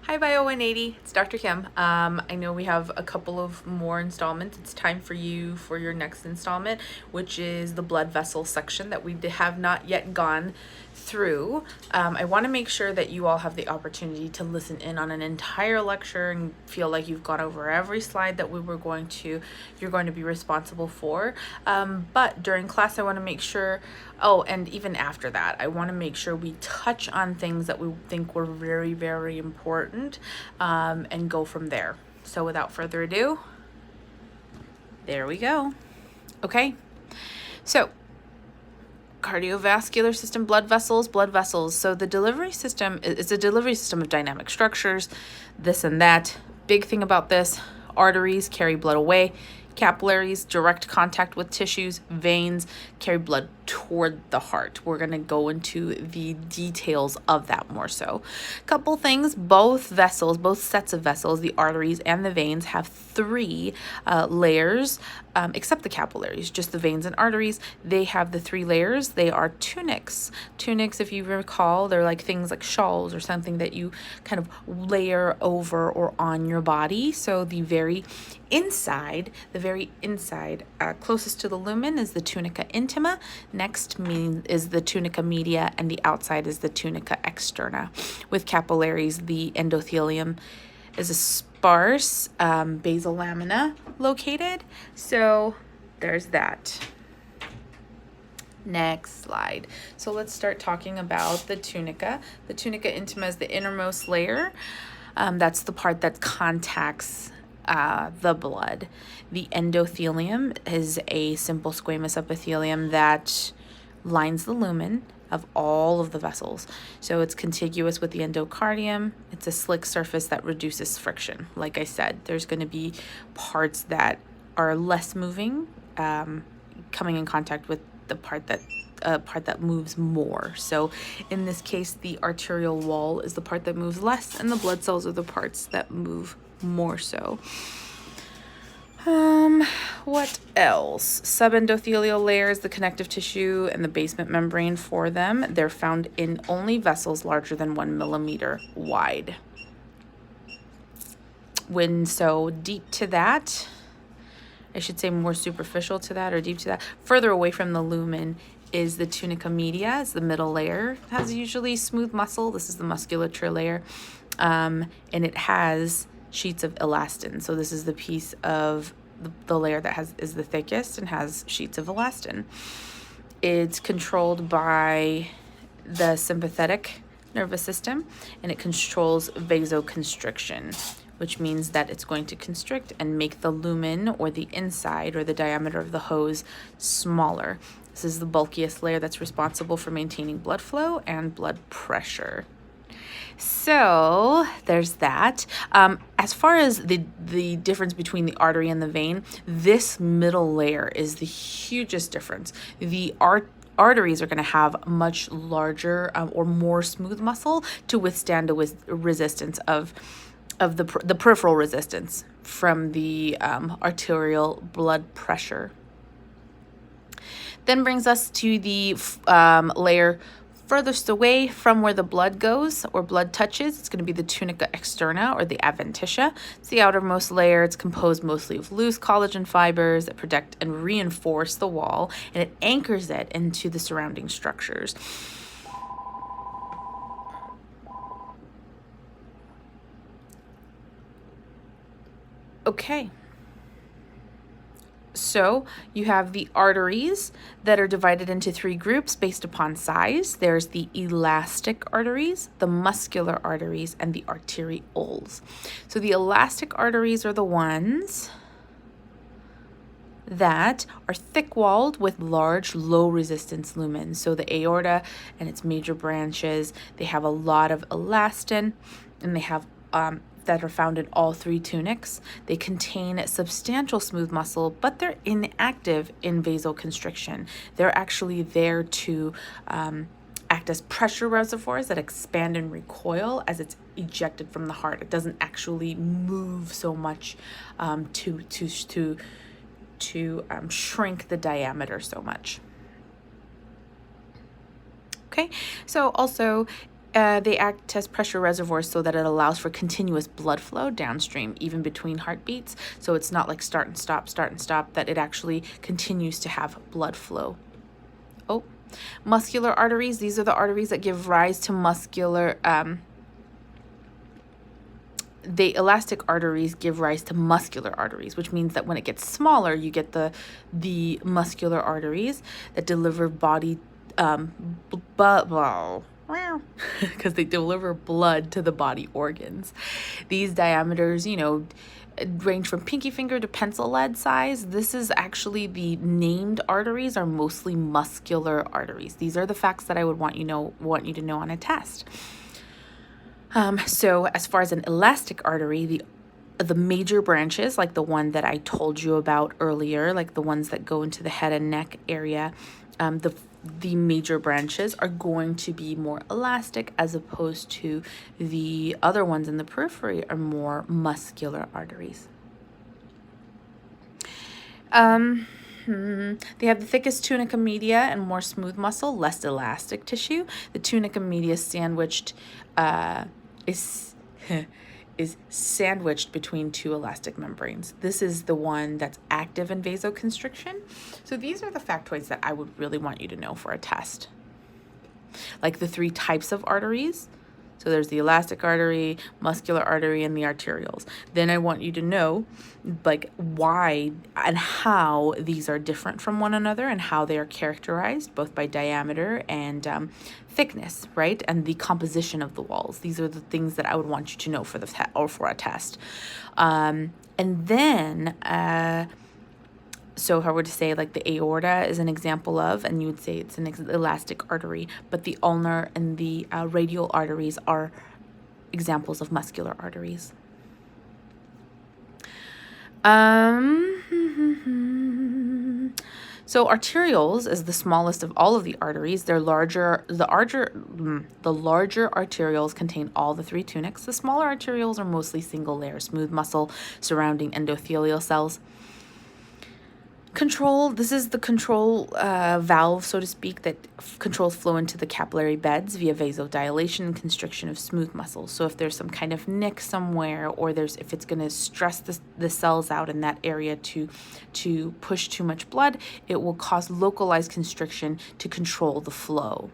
Hi Bio 180, it's Dr. Kim. I know we have a couple of more installments. It's time for you for your next installment, which is the blood vessel section that we have not yet gone through. I want to make sure that you all have the opportunity to listen in on an entire lecture and feel like you've gone over every slide that you're going to be responsible for. But during class, I want to make sure, and even after that, I want to make sure we touch on things that we think were very, very important, and go from there. So without further ado, there we go. Okay, so cardiovascular system, blood vessels. So the delivery system is a delivery system of dynamic structures, this and that. Big thing about this: arteries carry blood away, capillaries, direct contact with tissues, veins carry blood toward the heart. We're going to go into the details of that more so. Couple things: both sets of vessels, the arteries and the veins, have three layers, except the capillaries, just the veins and arteries. They have the three layers. They are tunics. Tunics, if you recall, they're like things like shawls or something that you kind of layer over or on your body. So the very inside, closest to the lumen, is the tunica intima. Next is the tunica media, and the outside is the tunica externa. With capillaries, the endothelium is a sparse basal lamina located. So there's that. Next slide. So let's start talking about the tunica. The tunica intima is the innermost layer. That's the part that contacts the blood. The endothelium is a simple squamous epithelium that lines the lumen of all of the vessels. So it's contiguous with the endocardium. It's a slick surface that reduces friction. Like I said, there's going to be parts that are less moving, coming in contact with the part that moves more. So in this case, the arterial wall is the part that moves less, and the blood cells are the parts that move more so. What else? Subendothelial layers, the connective tissue and the basement membrane for them. They're found in only vessels larger than 1 millimeter wide. When so deep to that, I should say more superficial to that or deep to that, further away from the lumen is the tunica media, is the middle layer. It has usually smooth muscle. This is the musculature layer, and it has sheets of elastin. So this is the piece of the layer that is the thickest and has sheets of elastin. It's controlled by the sympathetic nervous system, and it controls vasoconstriction, which means that it's going to constrict and make the lumen, or the inside or the diameter of the hose, smaller. This is the bulkiest layer that's responsible for maintaining blood flow and blood pressure. So there's that. As far as the difference between the artery and the vein, this middle layer is the hugest difference. The arteries are going to have much larger or more smooth muscle to withstand the resistance of the peripheral resistance from the arterial blood pressure. Then brings us to the layer furthest away from where the blood goes or blood touches. It's going to be the tunica externa, or the adventitia. It's the outermost layer. It's composed mostly of loose collagen fibers that protect and reinforce the wall, and it anchors it into the surrounding structures. Okay. So you have the arteries that are divided into three groups based upon size. There's the elastic arteries, the muscular arteries, and the arterioles. So the elastic arteries are the ones that are thick-walled with large, low-resistance lumens. So the aorta and its major branches, they have a lot of elastin, and they have that are found in all three tunics. They contain substantial smooth muscle, but they're inactive in vasoconstriction. They're actually there to act as pressure reservoirs that expand and recoil as it's ejected from the heart. It doesn't actually move so much to shrink the diameter so much. Okay, so also They act as pressure reservoirs so that it allows for continuous blood flow downstream, even between heartbeats. So it's not like start and stop, that it actually continues to have blood flow. Oh, muscular arteries. These are the arteries that give rise to muscular, the elastic arteries give rise to muscular arteries, which means that when it gets smaller, you get the muscular arteries that deliver body, because they deliver blood to the body organs. These diameters, range from pinky finger to pencil lead size. This is actually the named arteries are mostly muscular arteries. These are the facts that I would want you to know on a test. So as far as an elastic artery, the major branches, like the one that I told you about earlier, like the ones that go into the head and neck area, the major branches are going to be more elastic, as opposed to the other ones in the periphery are more muscular arteries. They have the thickest tunica media and more smooth muscle, less elastic tissue. The tunica media sandwiched is sandwiched between two elastic membranes. This is the one that's active in vasoconstriction. So these are the factoids that I would really want you to know for a test. Like the 3 types of arteries. So there's the elastic artery, muscular artery, and the arterioles. Then I want you to know like why and how these are different from one another, and how they are characterized both by diameter and thickness, right? And the composition of the walls. These are the things that I would want you to know for for a test. And then so if I were to say like the aorta is an example of, and you would say it's an elastic artery, but the ulnar and the radial arteries are examples of muscular arteries. So arterioles is the smallest of all of the arteries. The larger arterioles contain all the 3 tunics. The smaller arterioles are mostly single layer smooth muscle surrounding endothelial cells. This is the control valve, so to speak, that controls flow into the capillary beds via vasodilation and constriction of smooth muscles. So if there's some kind of nick somewhere, or if it's going to stress the cells out in that area to push too much blood, it will cause localized constriction to control the flow.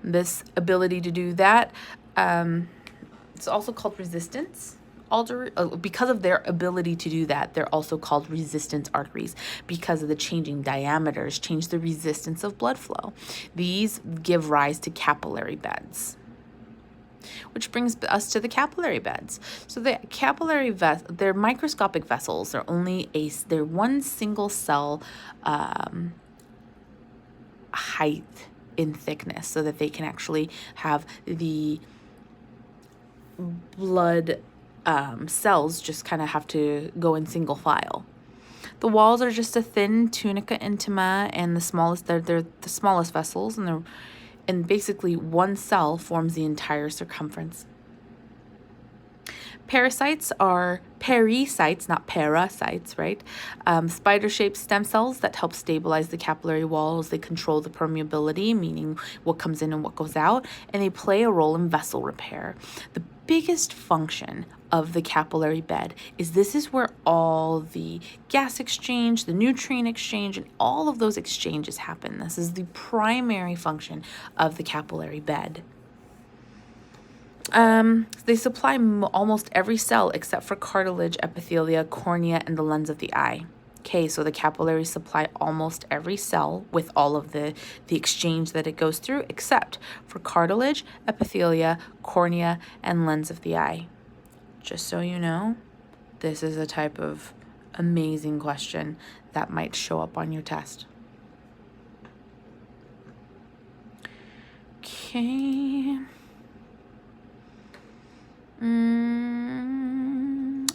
This ability to do that, it's also called resistance. Because of their ability to do that, they're also called resistance arteries, because of the changing diameters change the resistance of blood flow. These give rise to capillary beds, which brings us to the capillary beds. So the capillary they're microscopic vessels. They're one single cell height in thickness, so that they can actually have the blood cells just kind of have to go in single file. The walls are just a thin tunica intima, and they're the smallest vessels, and basically one cell forms the entire circumference. Pericytes are pericytes, not parasites, right? Spider-shaped stem cells that help stabilize the capillary walls. They control the permeability, meaning what comes in and what goes out, and they play a role in vessel repair. The biggest function of the capillary bed is this is where all the gas exchange, the nutrient exchange, and all of those exchanges happen. This is the primary function of the capillary bed. They supply almost every cell except for cartilage, epithelia, cornea, and the lens of the eye. Okay, so the capillaries supply almost every cell with all of the exchange that it goes through, except for cartilage, epithelia, cornea, and lens of the eye. Just so you know, this is a type of amazing question that might show up on your test. Okay.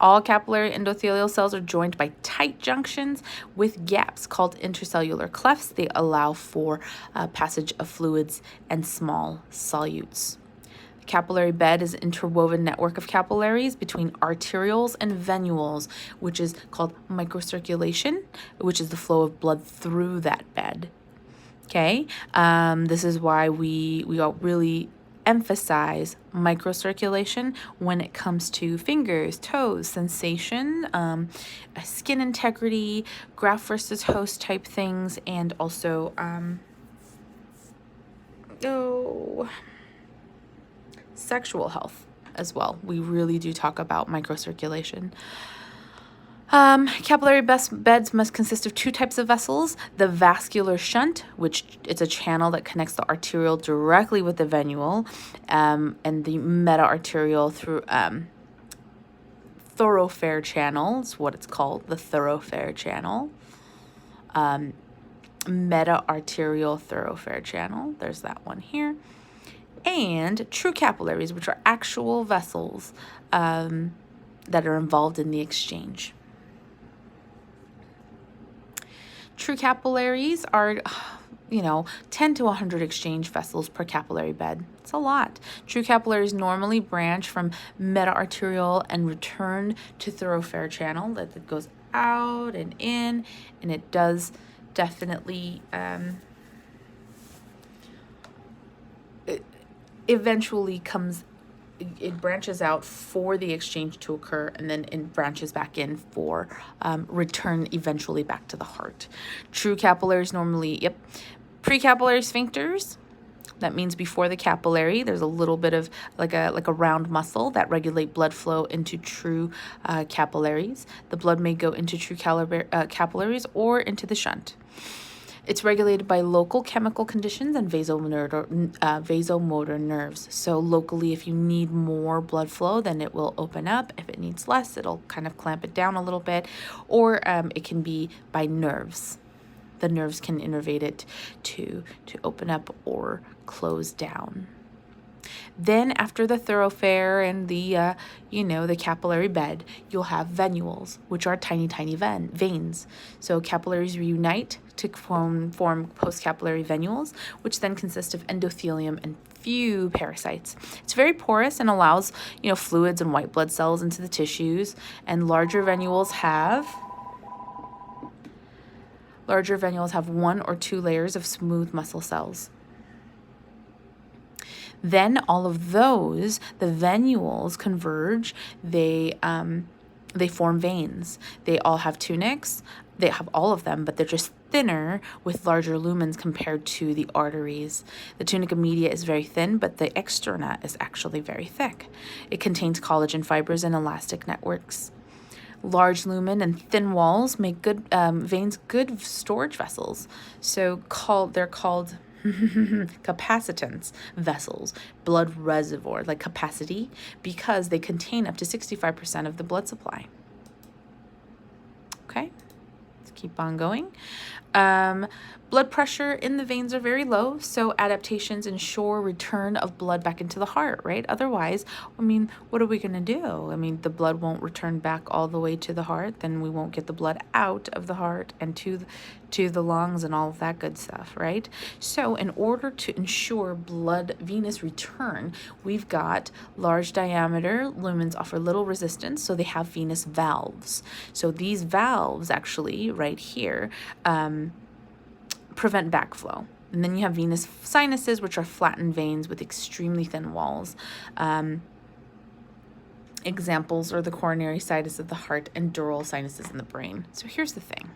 All capillary endothelial cells are joined by tight junctions with gaps called intercellular clefts. They allow for passage of fluids and small solutes. The capillary bed is an interwoven network of capillaries between arterioles and venules, which is called microcirculation, which is the flow of blood through that bed. Okay, this is why we all really emphasize microcirculation when it comes to fingers, toes, sensation, skin integrity, graft versus host type things, and also sexual health as well. We really do talk about microcirculation. Capillary beds must consist of two types of vessels: the vascular shunt, which it's a channel that connects the arteriole directly with the venule, and the meta-arterial through thoroughfare channel is what it's called, the thoroughfare channel. Meta-arterial thoroughfare channel, there's that one here. And true capillaries, which are actual vessels that are involved in the exchange. True capillaries are, 10 to 100 exchange vessels per capillary bed. It's a lot. True capillaries normally branch from meta-arterial and return to thoroughfare channel. That goes out and in, and it does definitely it eventually comes. It branches out for the exchange to occur, and then it branches back in for return eventually back to the heart. True capillaries normally, precapillary sphincters. That means before the capillary, there's a little bit of like a round muscle that regulate blood flow into true capillaries. The blood may go into true capillaries or into the shunt. It's regulated by local chemical conditions and vasomotor nerves. So locally, if you need more blood flow, then it will open up. If it needs less, it'll kind of clamp it down a little bit. Or it can be by nerves. The nerves can innervate it to open up or close down. Then after the thoroughfare and the capillary bed, you'll have venules, which are tiny veins. So capillaries reunite to form postcapillary venules, which then consist of endothelium and few parasites. It's very porous and allows, fluids and white blood cells into the tissues. And larger venules have one or two layers of smooth muscle cells. Then all of those, the venules converge, they form veins. They all have tunics. They have all of them, but they're just thinner with larger lumens compared to the arteries. The tunica media is very thin, but the externa is actually very thick. It contains collagen fibers and elastic networks. Large lumen and thin walls make veins good storage vessels. They're called capacitance vessels, blood reservoir, like capacity, because they contain up to 65% of the blood supply. Okay, let's keep on going. Blood pressure in the veins are very low, so adaptations ensure return of blood back into the heart, right? Otherwise, what are we going to do? The blood won't return back all the way to the heart, then we won't get the blood out of the heart and to the lungs and all of that good stuff, right? So in order to ensure venous return, we've got large diameter lumens offer little resistance, so they have venous valves. So these valves actually right here prevent backflow. And then you have venous sinuses, which are flattened veins with extremely thin walls. Examples are the coronary sinus of the heart and dural sinuses in the brain. So here's the thing.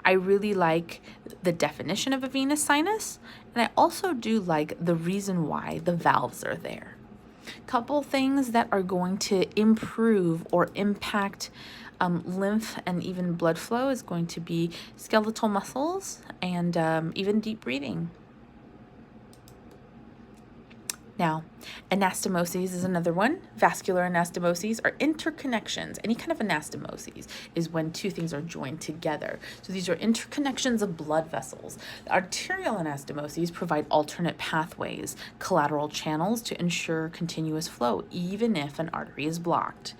I really like the definition of a venous sinus, and I also do like the reason why the valves are there. Couple things that are going to improve or impact lymph and even blood flow is going to be skeletal muscles and even deep breathing. Now, anastomoses is another one. Vascular anastomoses are interconnections. Any kind of anastomoses is when two things are joined together. So these are interconnections of blood vessels. The arterial anastomoses provide alternate pathways, collateral channels to ensure continuous flow, even if an artery is blocked.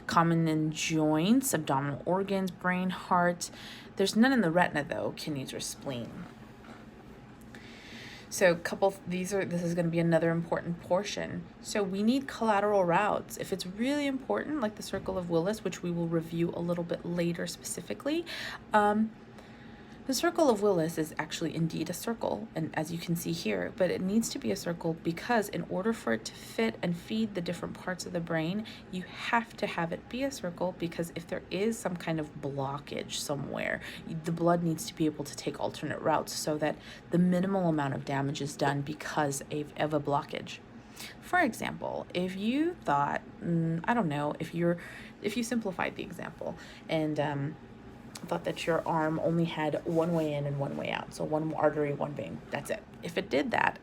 Common in joints, abdominal organs, brain, heart. There's none in the retina though, kidneys or spleen. So this is going to be another important portion. So we need collateral routes. If it's really important, like the circle of Willis, which we will review a little bit later specifically, The circle of Willis is actually indeed a circle, and as you can see here, but it needs to be a circle because in order for it to fit and feed the different parts of the brain, you have to have it be a circle, because if there is some kind of blockage somewhere, the blood needs to be able to take alternate routes so that the minimal amount of damage is done because of a blockage. For example, if you thought, I don't know, if you simplified the example and thought that your arm only had one way in and one way out, so one artery, one vein, that's it. If it did that,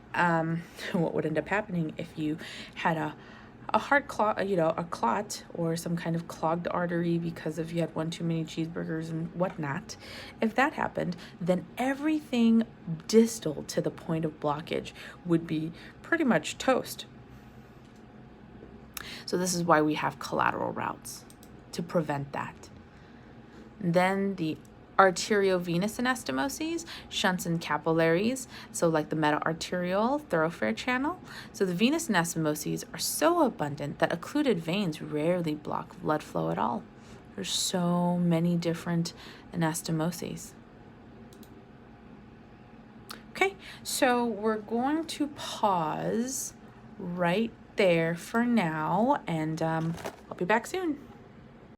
what would end up happening if you had a heart clot, a clot or some kind of clogged artery because of you had one too many cheeseburgers and whatnot? If that happened, then everything distal to the point of blockage would be pretty much toast. So this is why we have collateral routes, to prevent that. Then the arteriovenous anastomoses, shunts and capillaries, so like the meta-arterial thoroughfare channel. So the venous anastomoses are so abundant that occluded veins rarely block blood flow at all. There's so many different anastomoses. Okay, so we're going to pause right there for now, and I'll be back soon.